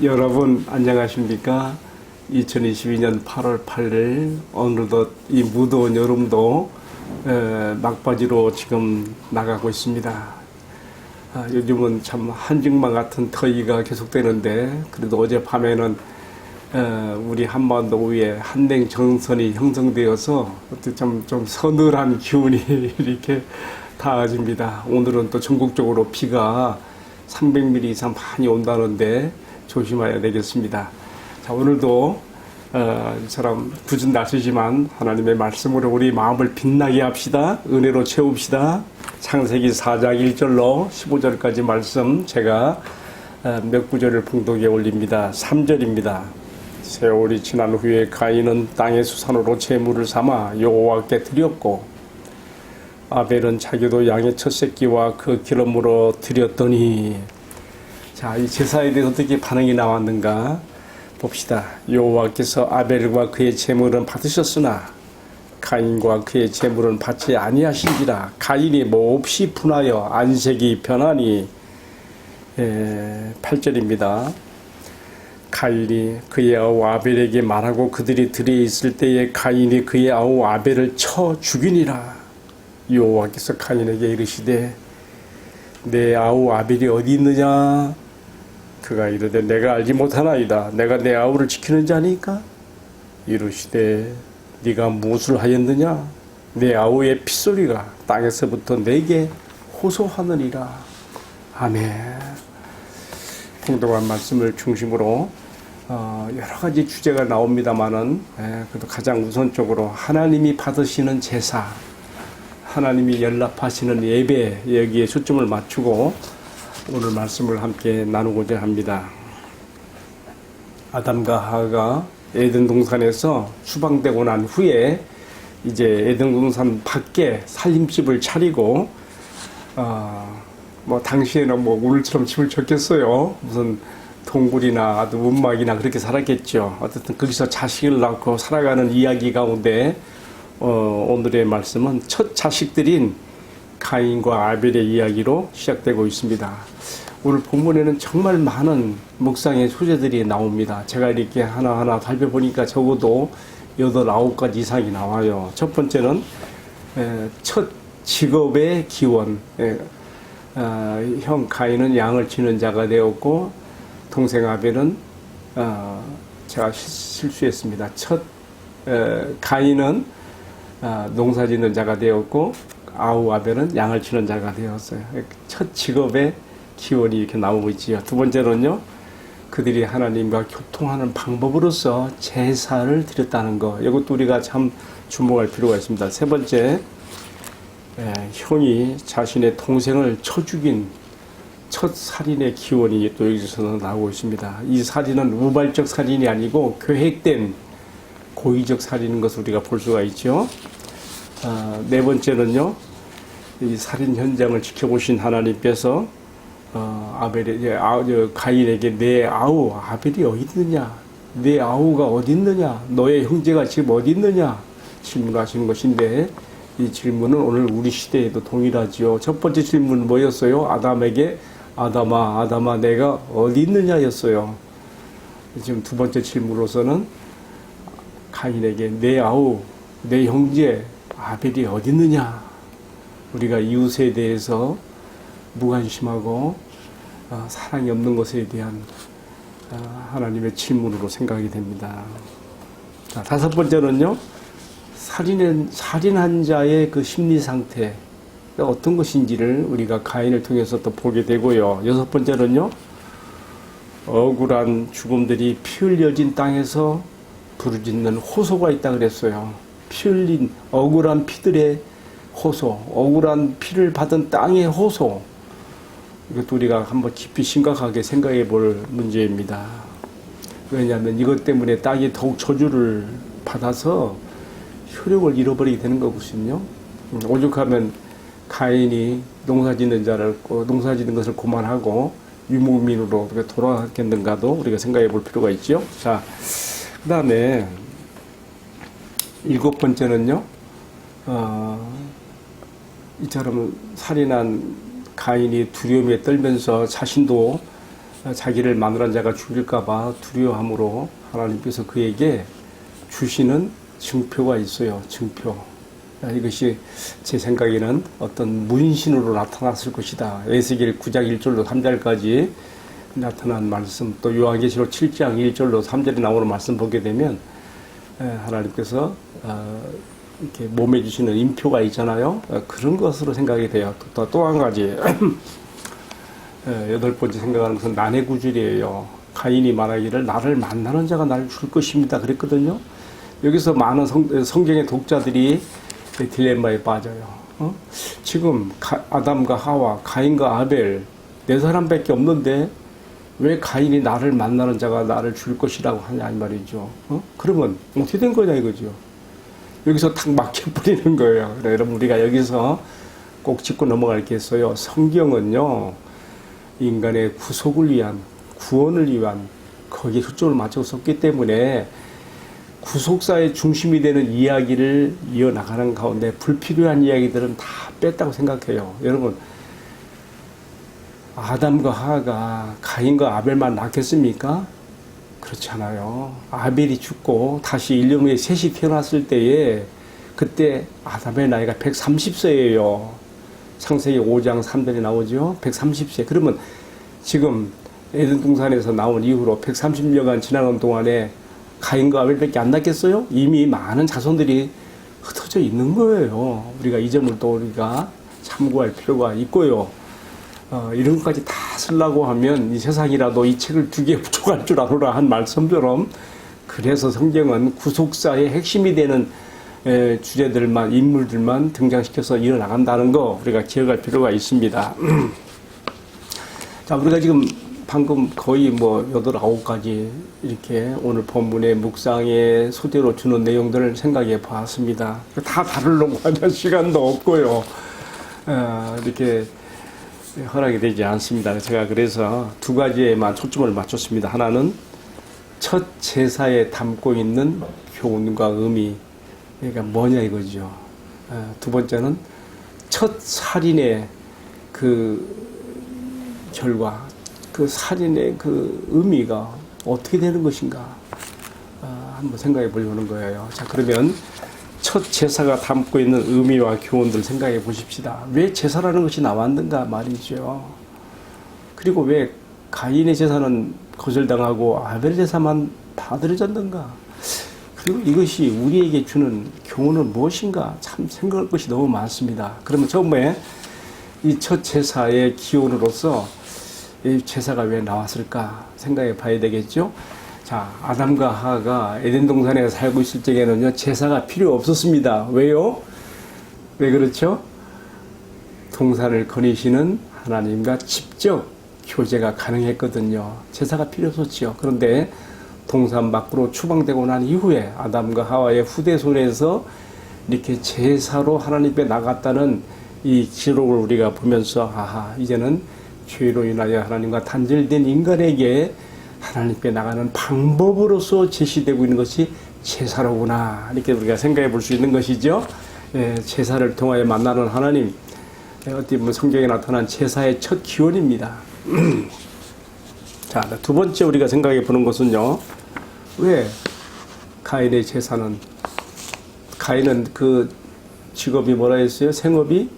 여러분 안녕하십니까? 2022년 8월 8일 어느덧 이 무더운 여름도 막바지로 지금 나가고 있습니다. 요즘은 참 한증만 같은 더위가 계속되는데 그래도 어젯밤에는 우리 한반도 위에 한랭 정선이 형성되어서 좀 서늘한 기운이 이렇게 닿아집니다. 오늘은 또 전국적으로 비가 300mm 이상 많이 온다는데 조심해야 되겠습니다. 자, 오늘도 이처럼 굳은 날씨지만 하나님의 말씀으로 우리 마음을 빛나게 합시다. 은혜로 채웁시다. 창세기 4장 1절로 15절까지 말씀 제가 몇 구절을 봉독에 올립니다. 3절입니다. 세월이 지난 후에 가인은 땅의 수산으로 제물을 삼아 여호와께 드렸고 아벨은 자기도 양의 첫 새끼와 그 기름으로 드렸더니, 자, 이 제사에 대해서 어떻게 반응이 나왔는가 봅시다. 여호와께서 아벨과 그의 제물은 받으셨으나 가인과 그의 제물은 받지 아니하신지라. 가인이 몹시 분하여 안색이 변하니. 8절입니다. 가인이 그의 아우 아벨에게 말하고 그들이 들에 있을 때에 가인이 그의 아우 아벨을 쳐 죽이니라. 여호와께서 가인에게 이르시되 내 아우 아벨이 어디 있느냐? 그가 이르되 내가 알지 못하나이다. 내가 내 아우를 지키는 자니까? 이르시되 네가 무엇을 하였느냐? 내 아우의 핏소리가 땅에서부터 내게 호소하느니라. 아멘. 공동한 말씀을 중심으로 여러 가지 주제가 나옵니다만은 그래도 가장 우선적으로 하나님이 받으시는 제사, 하나님이 연락하시는 예배, 여기에 초점을 맞추고 오늘 말씀을 함께 나누고자 합니다. 아담과 하와가 에덴 동산에서 추방되고 난 후에 이제 에덴 동산 밖에 살림집을 차리고 당시에는 오늘처럼 집을 졌겠어요. 무슨 동굴이나 움막이나 그렇게 살았겠죠. 어쨌든 거기서 자식을 낳고 살아가는 이야기 가운데 오늘의 말씀은 첫 자식들인 가인과 아벨의 이야기로 시작되고 있습니다. 오늘 본문에는 정말 많은 묵상의 소재들이 나옵니다. 제가 이렇게 하나하나 살펴보니까 적어도 8, 9가지 이상이 나와요. 첫 번째는 첫 직업의 기원. 형 가인은 양을 치는 자가 되었고 동생 아벨은 제가 실수했습니다. 가인은 농사짓는 자가 되었고 아우 아벨은 양을 치는 자가 되었어요. 첫 직업의 기원이 이렇게 나오고 있지요. 두 번째는요, 그들이 하나님과 교통하는 방법으로서 제사를 드렸다는 거. 이것도 우리가 참 주목할 필요가 있습니다. 세 번째, 형이 자신의 동생을 쳐 죽인 첫 살인의 기원이 또 여기서 나오고 있습니다. 이 살인은 우발적 살인이 아니고 계획된 고의적 살인인 것을 우리가 볼 수가 있죠. 네 번째는요, 이 살인 현장을 지켜보신 하나님께서 가인에게 내 아우 아벨이 어디 있느냐? 내 아우가 어디 있느냐? 너의 형제가 지금 어디 있느냐? 질문하시는 것인데 이 질문은 오늘 우리 시대에도 동일하지요. 첫 번째 질문은 뭐였어요? 아담에게 아담아 내가 어디 있느냐였어요. 지금 두 번째 질문으로서는 가인에게 내 아우 내 형제 아벨이 어디 있느냐? 우리가 이웃에 대해서 무관심하고 사랑이 없는 것에 대한 하나님의 질문으로 생각이 됩니다. 자, 다섯 번째는요, 살인한 자의 그 심리 상태 어떤 것인지를 우리가 가인을 통해서 또 보게 되고요. 여섯 번째는요, 억울한 죽음들이 피 흘려진 땅에서 부르짖는 호소가 있다 그랬어요. 피 흘린 억울한 피들의 호소, 억울한 피를 받은 땅의 호소. 이것도 우리가 한번 깊이 심각하게 생각해 볼 문제입니다. 왜냐하면 이것 때문에 땅이 더욱 저주를 받아서 효력을 잃어버리게 되는 거거든요. 오죽하면 가인이 농사짓는 것을 고만하고 유목민으로 돌아갔겠는가도 우리가 생각해 볼 필요가 있죠. 자, 그 다음에 일곱 번째는요, 이처럼 살인한 가인이 두려움에 떨면서 자신도 자기를 만난 자가 죽일까봐 두려워함으로 하나님께서 그에게 주시는 증표가 있어요. 증표. 이것이 제 생각에는 어떤 문신으로 나타났을 것이다. 에스겔 9장 1절로 3절까지 나타난 말씀, 또 요한계시록 7장 1절로 3절에 나오는 말씀 보게 되면 하나님께서 이렇게 몸에 주시는 인표가 있잖아요. 그런 것으로 생각이 돼요. 또 한 가지 여덟 번째 생각하는 것은 난해 구절이에요. 가인이 말하기를 나를 만나는 자가 나를 줄 것입니다. 그랬거든요. 여기서 많은 성경의 독자들이 딜레마에 빠져요. 지금 아담과 하와, 가인과 아벨 네 사람밖에 없는데 왜 가인이 나를 만나는 자가 나를 줄 것이라고 하냐 이 말이죠. 그러면 어떻게 된 거냐 이거죠. 여기서 탁 막혀버리는 거예요. 그래, 여러분 우리가 여기서 꼭 짚고 넘어갈 게 있어요. 성경은요 인간의 구속을 위한, 구원을 위한 거기에 초점을 맞춰서 썼기 때문에 구속사의 중심이 되는 이야기를 이어나가는 가운데 불필요한 이야기들은 다 뺐다고 생각해요. 여러분 아담과 하가 가인과 아벨만 낳겠습니까? 그렇지 않아요. 아벨이 죽고 다시 1년 후에 셋이 태어났을 때에 그때 아담의 나이가 130세예요. 창세기 5장 3절에 나오죠. 130세. 그러면 지금 에덴 동산에서 나온 이후로 130년간 지나는 동안에 가인과 아벨밖에 안 낳겠어요? 이미 많은 자손들이 흩어져 있는 거예요. 우리가 이 점을 또 우리가 참고할 필요가 있고요. 이런 것까지 다 쓰려고 하면 이 세상이라도 이 책을 2개 부족할 줄 아노라 한 말씀처럼 그래서 성경은 구속사의 핵심이 되는 주제들만, 인물들만 등장시켜서 이어나간다는 거 우리가 기억할 필요가 있습니다. 자, 우리가 지금 방금 거의 8, 9가지 이렇게 오늘 본문의 묵상의 소재로 주는 내용들을 생각해 보았습니다. 다 다루려고 하면 시간도 없고요. 이렇게 허락이 되지 않습니다. 제가 그래서 2가지에만 초점을 맞췄습니다. 하나는 첫 제사에 담고 있는 교훈과 의미, 그러니까 뭐냐 이거죠. 2번째는 첫 살인의 그 결과, 그 살인의 그 의미가 어떻게 되는 것인가 한번 생각해 보려는 거예요. 자, 그러면 첫 제사가 담고 있는 의미와 교훈들 생각해 보십시다. 왜 제사라는 것이 나왔는가 말이죠. 그리고 왜 가인의 제사는 거절당하고 아벨 제사만 받아들여졌는가. 그리고 이것이 우리에게 주는 교훈은 무엇인가. 참 생각할 것이 너무 많습니다. 그러면 처음에 이 첫 제사의 기원으로서 이 제사가 왜 나왔을까 생각해 봐야 되겠죠. 자, 아담과 하가 에덴 동산에 살고 있을 적에는요, 제사가 필요 없었습니다. 왜요? 왜 그렇죠? 동산을 거니시는 하나님과 직접 교제가 가능했거든요. 제사가 필요 없었죠. 그런데 동산 밖으로 추방되고 난 이후에 아담과 하와의 후대손에서 이렇게 제사로 하나님께 나갔다는 이 기록을 우리가 보면서 아하, 이제는 죄로 인하여 하나님과 단절된 인간에게 하나님께 나가는 방법으로서 제시되고 있는 것이 제사로구나. 이렇게 우리가 생각해 볼 수 있는 것이죠. 제사를 통하여 만나는 하나님. 어떻게 보면 성경에 나타난 제사의 첫 기원입니다. 자, 2번째 우리가 생각해 보는 것은요. 왜 가인의 제사는, 가인은 그 직업이 뭐라 했어요? 생업이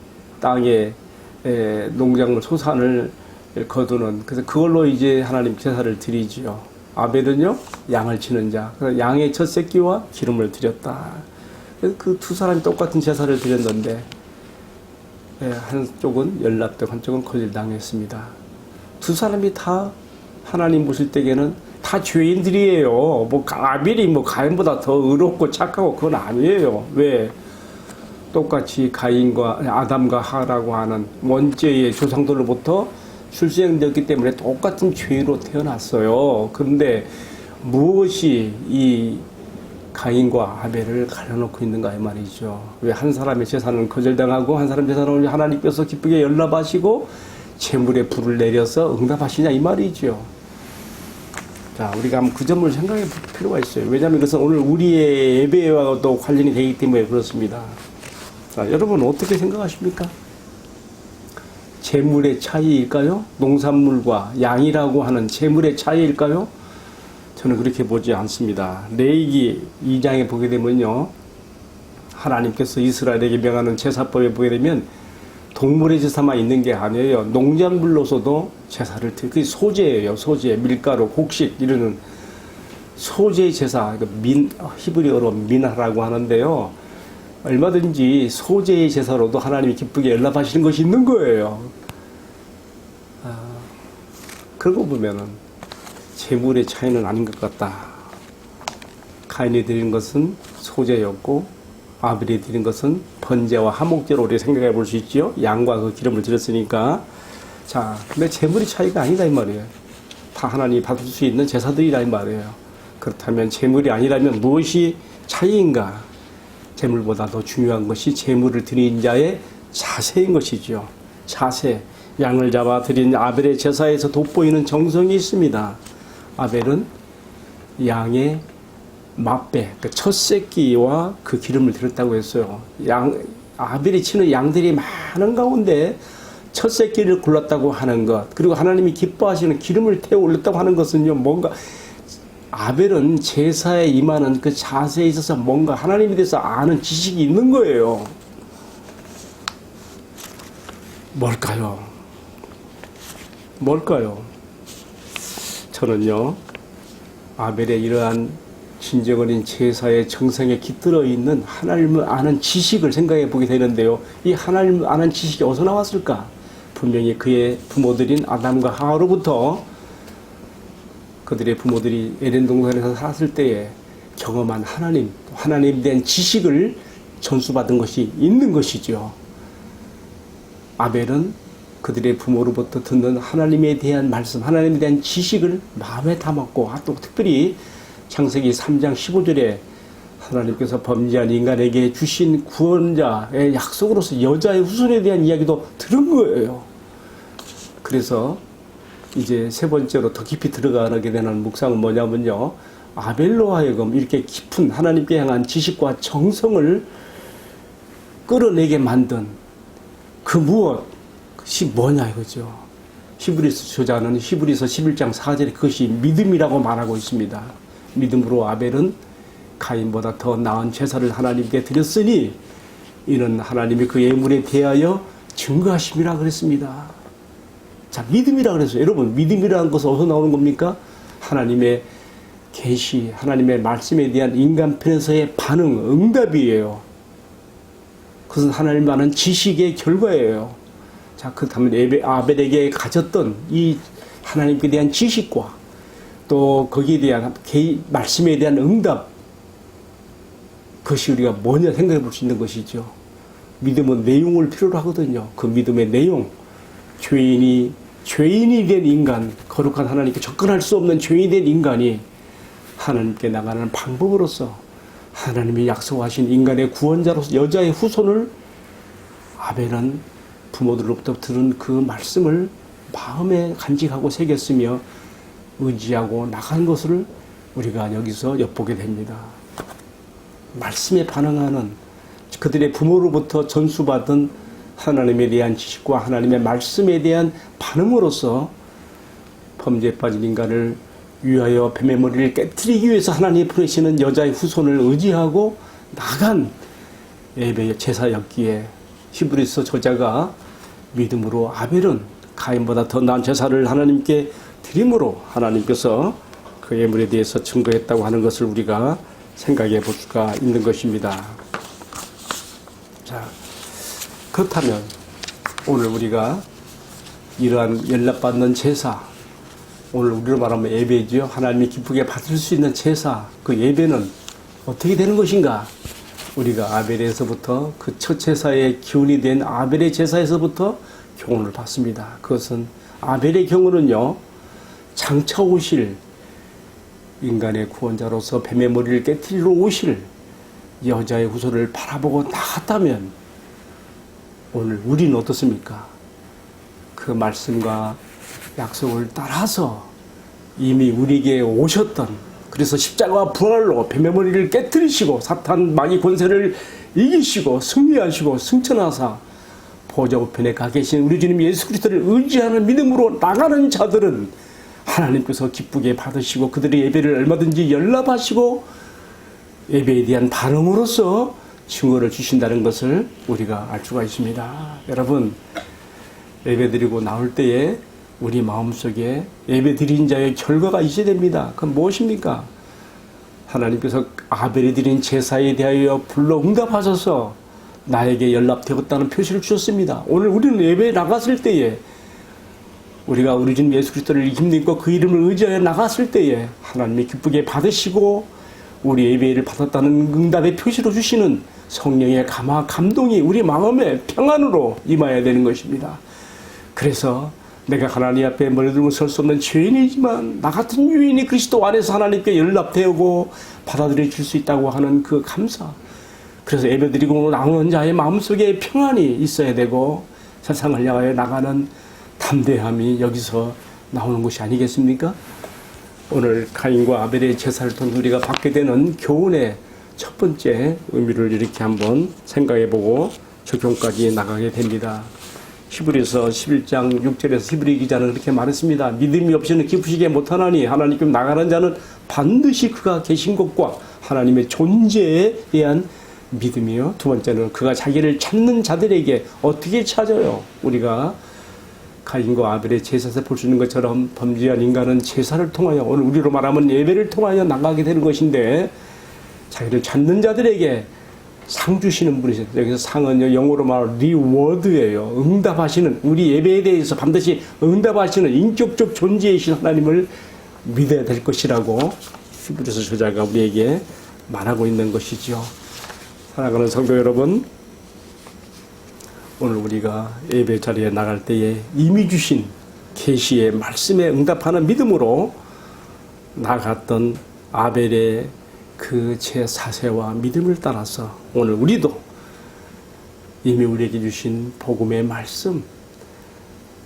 땅에 농작물 소산을 거두는, 그래서 그걸로 이제 하나님 제사를 드리지요. 아벨은요, 양을 치는 자. 그래서 양의 첫 새끼와 기름을 드렸다. 그 2사람이 똑같은 제사를 드렸는데, 한쪽은 연락되고 한쪽은 거절당했습니다. 2사람이 다 하나님 보실 때에는 다 죄인들이에요. 아벨이 가인보다 더 의롭고 착하고 그건 아니에요. 왜? 똑같이 가인과 아담과 하라고 하는 원죄의 조상들로부터 출생되었기 때문에 똑같은 죄로 태어났어요. 그런데 무엇이 이 가인과 아벨을 갈라놓고 있는가 이 말이죠. 왜 한 사람의 제사는 거절당하고 한 사람 제사는 하나님께서 기쁘게 연락하시고 재물에 불을 내려서 응답하시냐 이 말이죠. 자, 우리가 한번 그 점을 생각해 볼 필요가 있어요. 왜냐하면 그것은 오늘 우리의 예배와도 관련이 되기 때문에 그렇습니다. 자, 여러분 어떻게 생각하십니까? 재물의 차이일까요? 농산물과 양이라고 하는 재물의 차이일까요? 저는 그렇게 보지 않습니다. 레위기 2장에 보게 되면요, 하나님께서 이스라엘에게 명하는 제사법에 보게 되면 동물의 제사만 있는 게 아니에요. 농작물로서도 제사를 그게 소제예요. 소제, 밀가루, 곡식 이러는 소제의 제사, 히브리어로 민하라고 하는데요. 얼마든지 소제의 제사로도 하나님이 기쁘게 연락하시는 것이 있는 거예요. 그런 거 보면은 재물의 차이는 아닌 것 같다. 가인이 드린 것은 소제였고 아벨이 드린 것은 번제와 화목제로 우리 생각해 볼 수 있지요. 양과 그 기름을 드렸으니까. 자, 근데 재물의 차이가 아니다 이 말이에요. 다 하나님이 받을 수 있는 제사들이라 이 말이에요. 그렇다면 재물이 아니라면 무엇이 차이인가? 재물보다 더 중요한 것이 재물을 드린 자의 자세인 것이죠. 자세. 양을 잡아 드린 아벨의 제사에서 돋보이는 정성이 있습니다. 아벨은 양의 맛배, 그 첫 새끼와 그 기름을 드렸다고 했어요. 아벨이 치는 양들이 많은 가운데 첫 새끼를 골랐다고 하는 것, 그리고 하나님이 기뻐하시는 기름을 태워 올렸다고 하는 것은요, 뭔가 아벨은 제사에 임하는 그 자세에 있어서 뭔가 하나님에 대해서 아는 지식이 있는 거예요. 뭘까요? 저는요, 아벨의 이러한 진정 어린 제사의 정성에 깃들어 있는 하나님을 아는 지식을 생각해 보게 되는데요. 이 하나님을 아는 지식이 어디서 나왔을까? 분명히 그의 부모들인 아담과 하와로부터 그들의 부모들이 에덴 동산에서 살았을 때에 경험한 하나님에 대한 지식을 전수받은 것이 있는 것이죠. 아벨은 그들의 부모로부터 듣는 하나님에 대한 말씀, 하나님에 대한 지식을 마음에 담았고, 또 특별히 창세기 3장 15절에 하나님께서 범죄한 인간에게 주신 구원자의 약속으로서 여자의 후손에 대한 이야기도 들은 거예요. 그래서 이제 세 번째로 더 깊이 들어가게 되는 묵상은 뭐냐면요, 아벨로 하여금 이렇게 깊은 하나님께 향한 지식과 정성을 끌어내게 만든 그 무엇이 뭐냐 이거죠. 히브리서 저자는 히브리서 11장 4절에 그것이 믿음이라고 말하고 있습니다. 믿음으로 아벨은 가인보다 더 나은 제사를 하나님께 드렸으니 이는 하나님이 그 예물에 대하여 증거하심이라 그랬습니다. 자, 믿음이라 그랬어요. 여러분, 믿음이라는 것은 어디서 나오는 겁니까? 하나님의 계시, 하나님의 말씀에 대한 인간 편에서의 반응, 응답이에요. 그것은 하나님 아는 지식의 결과예요. 자, 그렇다면 아벨에게 가졌던 이 하나님께 대한 지식과 또 거기에 대한 말씀에 대한 응답, 그것이 우리가 뭐냐 생각해 볼 수 있는 것이죠. 믿음은 내용을 필요로 하거든요. 그 믿음의 내용, 죄인이 된 인간, 거룩한 하나님께 접근할 수 없는 죄인이 된 인간이 하나님께 나가는 방법으로서 하나님이 약속하신 인간의 구원자로서 여자의 후손을 아벨은 부모들로부터 들은 그 말씀을 마음에 간직하고 새겼으며 의지하고 나간 것을 우리가 여기서 엿보게 됩니다. 말씀에 반응하는 그들의 부모로부터 전수받은 하나님에 대한 지식과 하나님의 말씀에 대한 반응으로서 범죄에 빠진 인간을 위하여 뱀의 머리를 깨트리기 위해서 하나님이 보내시는 여자의 후손을 의지하고 나간 예배의 제사였기에 히브리서 저자가 믿음으로 아벨은 가인보다 더 나은 제사를 하나님께 드림으로 하나님께서 그 예물에 대해서 증거했다고 하는 것을 우리가 생각해 볼 수가 있는 것입니다. 자, 그렇다면 오늘 우리가 이러한 연락받는 제사, 오늘 우리로 말하면 예배죠. 하나님이 기쁘게 받을 수 있는 제사, 그 예배는 어떻게 되는 것인가? 우리가 아벨에서부터 그 첫 제사의 기운이 된 아벨의 제사에서부터 교훈을 받습니다. 그것은 아벨의 경우는요, 장차 오실 인간의 구원자로서 뱀의 머리를 깨트리러 오실 여자의 후손을 바라보고 나갔다면 오늘 우리는 어떻습니까? 그 말씀과 약속을 따라서 이미 우리에게 오셨던, 그래서 십자가와 부활로 뱀의 머리를 깨트리시고 사탄 마귀 권세를 이기시고 승리하시고 승천하사 보좌 우편에 가 계신 우리 주님 예수 그리스도를 의지하는 믿음으로 나가는 자들은 하나님께서 기쁘게 받으시고 그들의 예배를 얼마든지 연락하시고 예배에 대한 반응으로서 증거를 주신다는 것을 우리가 알 수가 있습니다. 여러분, 예배 드리고 나올 때에 우리 마음속에 예배 드린 자의 결과가 있어야 됩니다. 그건 무엇입니까? 하나님께서 아벨이 드린 제사에 대하여 불러 응답하셔서 나에게 연락되었다는 표시를 주셨습니다. 오늘 우리는 예배에 나갔을 때에 우리가 우리 주님 예수 그리스도를 힘입고 그 이름을 의지하여 나갔을 때에 하나님이 기쁘게 받으시고 우리 예배를 받았다는 응답의 표시로 주시는 성령의 감동이 우리 마음에 평안으로 임해야 되는 것입니다. 그래서 내가 하나님 앞에 머리들고 설 수 없는 죄인이지만 나 같은 유인이 그리스도 안에서 하나님께 연락되고 받아들여 줄 수 있다고 하는 그 감사. 그래서 예배드리고 나오는 자의 마음속에 평안이 있어야 되고 세상을 향하여 나가는 담대함이 여기서 나오는 것이 아니겠습니까? 오늘 가인과 아벨의 제사를 통해 우리가 받게 되는 교훈의 첫 번째 의미를 이렇게 한번 생각해보고 적용까지 나가게 됩니다. 히브리서 11장 6절에서 히브리 기자는 그렇게 말했습니다. 믿음이 없이는 기쁘시게 못하나니 하나님께 나가는 자는 반드시 그가 계신 것과 하나님의 존재에 대한 믿음이요. 두 번째는 그가 자기를 찾는 자들에게 어떻게 찾아요? 우리가 가인과 아벨의 제사에서 볼 수 있는 것처럼 범죄한 인간은 제사를 통하여 오늘 우리로 말하면 예배를 통하여 나가게 되는 것인데 자기를 찾는 자들에게 상 주시는 분이세요. 여기서 상은 영어로 말하면 리워드예요. 응답하시는 우리 예배에 대해서 반드시 응답하시는 인격적 존재이신 하나님을 믿어야 될 것이라고 히브리서 저자가 우리에게 말하고 있는 것이죠. 사랑하는 성도 여러분, 오늘 우리가 예배 자리에 나갈 때에 이미 주신 계시의 말씀에 응답하는 믿음으로 나갔던 아벨의 그 제사세와 믿음을 따라서 오늘 우리도 이미 우리에게 주신 복음의 말씀,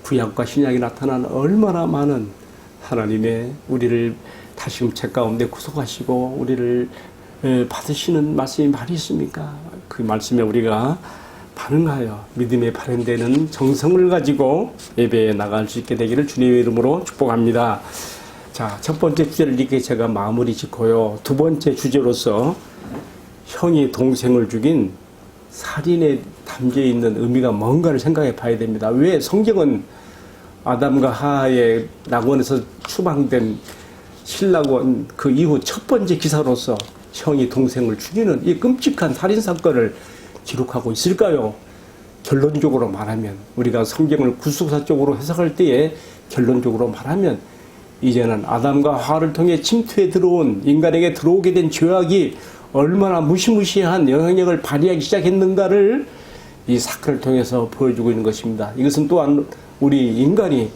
구약과 신약이 나타난 얼마나 많은 하나님의 우리를 다시금 죄 가운데 구속하시고 우리를 받으시는 말씀이 많이 있습니까? 그 말씀에 우리가 반응하여 믿음에 발현되는 정성을 가지고 예배에 나갈 수 있게 되기를 주님의 이름으로 축복합니다. 자, 첫 번째 주제를 이렇게 제가 마무리 짓고요. 두 번째 주제로서 형이 동생을 죽인 살인에 담겨 있는 의미가 뭔가를 생각해 봐야 됩니다. 왜 성경은 아담과 하와의 낙원에서 추방된 신락원 그 이후 첫 번째 기사로서 형이 동생을 죽이는 이 끔찍한 살인사건을 기록하고 있을까요? 결론적으로 말하면 우리가 성경을 구속사적으로 해석할 때에 결론적으로 말하면 이제는 아담과 하와를 통해 침투에 들어온 인간에게 들어오게 된 죄악이 얼마나 무시무시한 영향력을 발휘하기 시작했는가를 이 사건을 통해서 보여주고 있는 것입니다. 이것은 또한 우리 인간이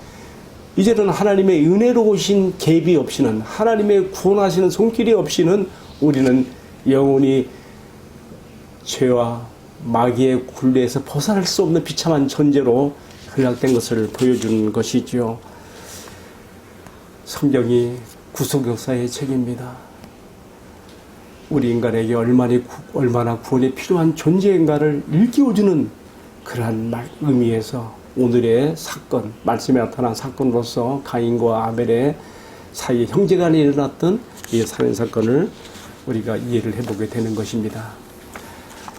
이제는 하나님의 은혜로 오신 계비 없이는 하나님의 구원하시는 손길이 없이는 우리는 영원히 죄와 마귀의 굴레에서 벗어날 수 없는 비참한 존재로 흘락된 것을 보여주는 것이지요. 성경이 구속 역사의 책입니다. 우리 인간에게 얼마나 구원이 필요한 존재인가를 일깨워주는 그러한 의미에서 오늘의 사건, 말씀에 나타난 사건으로서 가인과 아벨의 사이에 형제간에 일어났던 이 살인사건을 우리가 이해를 해보게 되는 것입니다.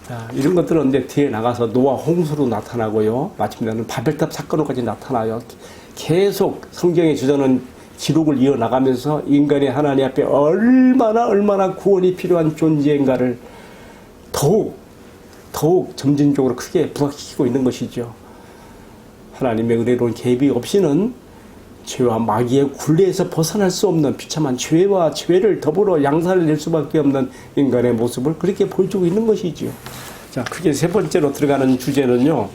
자, 이런 것들은 이제 뒤에 나가서 노아 홍수로 나타나고요. 마침내는 바벨탑 사건으로까지 나타나요. 계속 성경의 주저는 기록을 이어나가면서 인간이 하나님 앞에 얼마나 구원이 필요한 존재인가를 더욱 점진적으로 크게 부각시키고 있는 것이죠. 하나님의 은혜로운 계비 없이는 죄와 마귀의 굴레에서 벗어날 수 없는 비참한 죄와 죄를 더불어 양산을 낼 수밖에 없는 인간의 모습을 그렇게 보여주고 있는 것이지요. 자, 크게 세 번째로 들어가는 주제는요.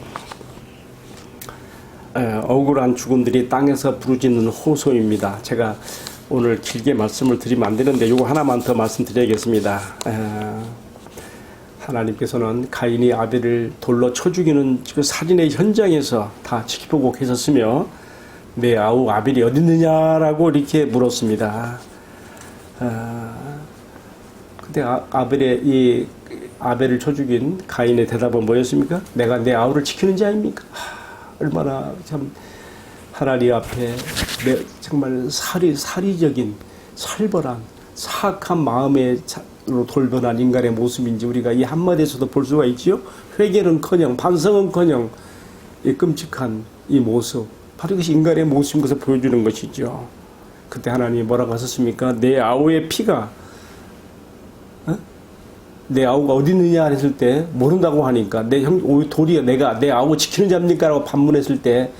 억울한 죽음들이 땅에서 부르짖는 호소입니다. 제가 오늘 길게 말씀을 드리면 안 되는데 이거 하나만 더 말씀드려야겠습니다. 하나님께서는 가인이 아벨을 돌로 쳐 죽이는 그 살인의 현장에서 다 지켜보고 계셨으며 내 아우 아벨이 어디 있느냐라고 이렇게 물었습니다. 근데 아벨의 이 아벨을 쳐 죽인 가인의 대답은 뭐였습니까? 내가 내 아우를 지키는 자입니까? 얼마나 참 하나님 앞에 정말 사리적인 살벌한 사악한 마음으로 돌변한 인간의 모습인지 우리가 이 한마디에서도 볼 수가 있지요. 회개는커녕 반성은커녕 이 끔찍한 이 모습, 바로 이것이 인간의 모습인 것을 보여주는 것이죠. 그때 하나님이 뭐라고 하셨습니까? 내 아우의 피가 내 아우가 어디 있느냐 했을 때 모른다고 하니까 도리어 내가 내 아우 지키는 자입니까? 라고 반문했을 때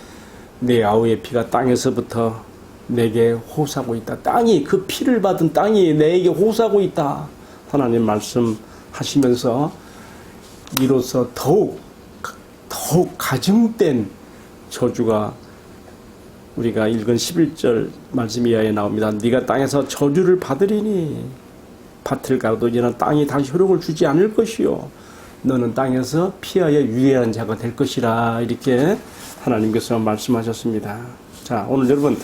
내 아우의 피가 땅에서부터 내게 호소하고 있다. 땅이 그 피를 받은 땅이 내게 호소하고 있다. 하나님 말씀하시면서 이로써 더욱 가증된 저주가 우리가 읽은 11절 말씀 이하에 나옵니다. 네가 땅에서 저주를 받으리니 밭을 가로도지는 땅이 다시 효력을 주지 않을 것이요 너는 땅에서 피하여 유예한 자가 될 것이라. 이렇게 하나님께서 말씀하셨습니다. 자, 오늘 여러분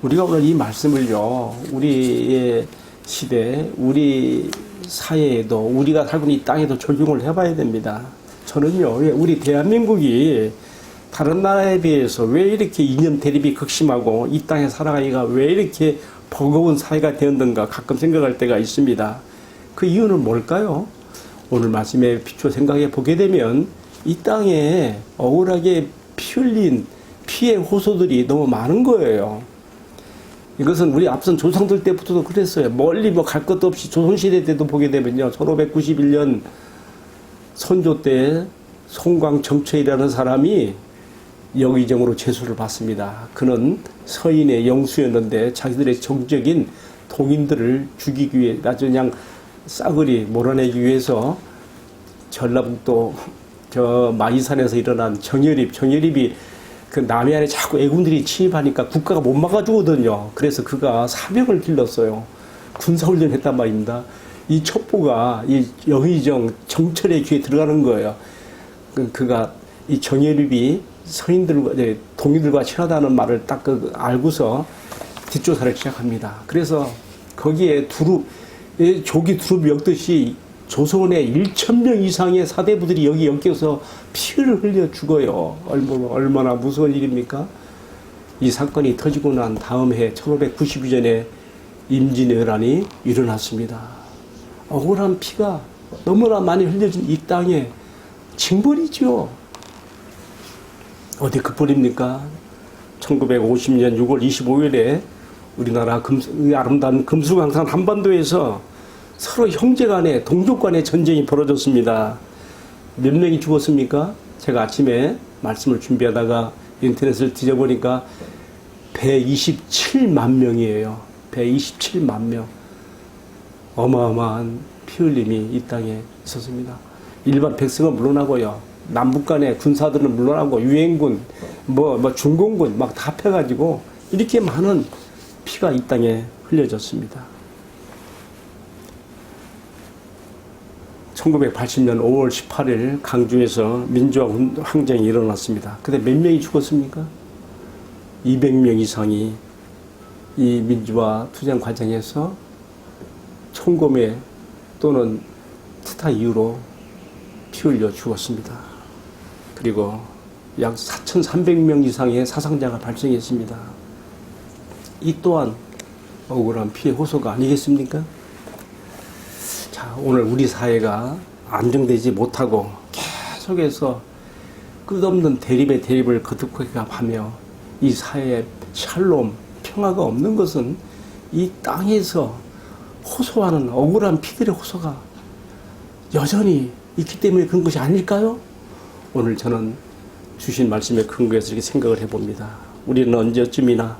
우리가 오늘 이 말씀을요 우리의 시대 우리 사회에도 우리가 살고 있는 이 땅에도 적용을 해봐야 됩니다. 저는요 우리 대한민국이 다른 나라에 비해서 왜 이렇게 이념 대립이 극심하고 이 땅에 살아가기가 왜 이렇게 버거운 사회가 되었는가 가끔 생각할 때가 있습니다. 그 이유는 뭘까요? 오늘 말씀에 비추어 생각해 보게 되면 이 땅에 억울하게 피 흘린 피의 호소들이 너무 많은 거예요. 이것은 우리 앞선 조상들 때부터도 그랬어요. 멀리 갈 것도 없이 조선시대 때도 보게 되면요. 1591년 선조 때 송광 정철이라는 사람이 영의정으로 제수를 받습니다. 그는 서인의 영수였는데 자기들의 정적인 동인들을 죽이기 위해 아주 그냥 싸그리 몰아내기 위해서 전라북도 저 마이산에서 일어난 정예립이 그 남해안에 자꾸 애군들이 침입하니까 국가가 못 막아주거든요. 그래서 그가 사병을 길렀어요. 군사훈련을 했단 말입니다. 이 첩보가 이 영의정 정철의 귀에 들어가는 거예요. 그가 이 정예립이 서인들과 동인들과 친하다는 말을 딱 알고서 뒷조사를 시작합니다. 그래서 거기에 조기 두릅 엮듯이 조선의 1,000명 이상의 사대부들이 여기 엮여서 피를 흘려 죽어요. 얼마나 무서운 일입니까? 이 사건이 터지고 난 다음 해 1592년에 임진왜란이 일어났습니다. 억울한 피가 너무나 많이 흘려진 이 땅에 징벌이죠. 어디 그뿐입니까? 1950년 6월 25일에 우리나라 아름다운 금수강산 한반도에서 서로 형제간에 동족간의 전쟁이 벌어졌습니다. 몇 명이 죽었습니까? 제가 아침에 말씀을 준비하다가 인터넷을 뒤져보니까 127만 명이에요. 127만 명. 어마어마한 피 흘림이 이 땅에 있었습니다. 일반 백성은 물러나고요. 남북 간의 군사들은 물러나고 유엔군, 중공군 막 다 합해가지고 이렇게 많은 피가 이 땅에 흘려졌습니다. 1980년 5월 18일 강주에서 민주화 항쟁이 일어났습니다. 근데 몇 명이 죽었습니까? 200명 이상이 이 민주화 투쟁 과정에서 총검에 또는 투타 이후로 피 흘려 죽었습니다. 그리고 약 4,300명 이상의 사상자가 발생했습니다. 이 또한 억울한 피해 호소가 아니겠습니까? 자, 오늘 우리 사회가 안정되지 못하고 계속해서 끝없는 대립의 대립을 거듭하며 이 사회에 샬롬, 평화가 없는 것은 이 땅에서 호소하는 억울한 피들의 호소가 여전히 있기 때문에 그런 것이 아닐까요? 오늘 저는 주신 말씀에 근거해서 이렇게 생각을 해봅니다. 우리는 언제쯤이나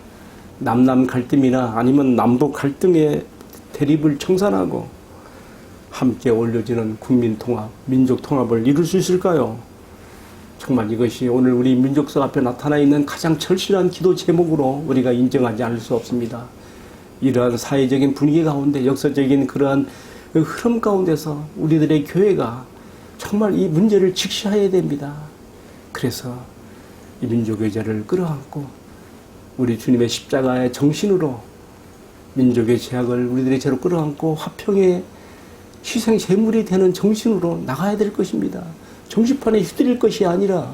남남 갈등이나 아니면 남북 갈등의 대립을 청산하고 함께 올려지는 국민 통합, 민족 통합을 이룰 수 있을까요? 정말 이것이 오늘 우리 민족사 앞에 나타나 있는 가장 절실한 기도 제목으로 우리가 인정하지 않을 수 없습니다. 이러한 사회적인 분위기 가운데 역사적인 그러한 흐름 가운데서 우리들의 교회가 정말 이 문제를 직시해야 됩니다. 그래서 이 민족의 죄를 끌어안고 우리 주님의 십자가의 정신으로 민족의 죄악을 우리들의 죄로 끌어안고 화평의 희생 제물이 되는 정신으로 나가야 될 것입니다. 정치판에 휘둘릴 것이 아니라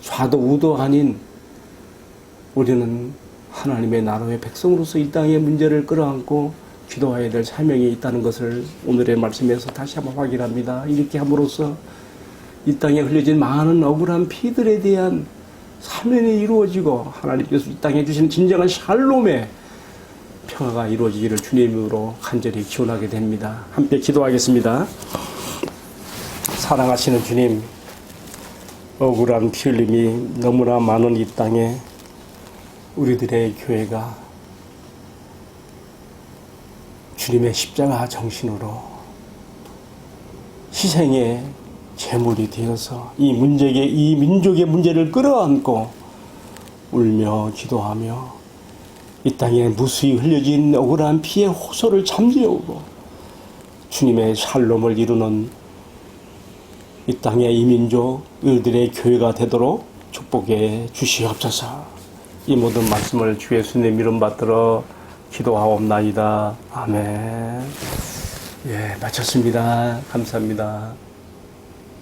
좌도 우도 아닌 우리는 하나님의 나라의 백성으로서 이 땅의 문제를 끌어안고 기도해야 될 사명이 있다는 것을 오늘의 말씀에서 다시 한번 확인합니다. 이렇게 함으로써 이 땅에 흘려진 많은 억울한 피들에 대한 사면이 이루어지고 하나님께서 이 땅에 주신 진정한 샬롬의 평화가 이루어지기를 주님으로 간절히 기원하게 됩니다. 함께 기도하겠습니다. 사랑하시는 주님, 억울한 피 흘림이 너무나 많은 이 땅에 우리들의 교회가 주님의 십자가 정신으로 희생의 제물이 되어서 이 민족의 문제를 끌어안고 울며 기도하며 이 땅에 무수히 흘려진 억울한 피의 호소를 잠재우고 주님의 샬롬을 이루는 이 땅의 이민족 우리들의 교회가 되도록 축복해 주시옵소서. 이 모든 말씀을 주 예수님 이름 받들어 기도하옵나이다. 아멘. 예, 마쳤습니다. 감사합니다.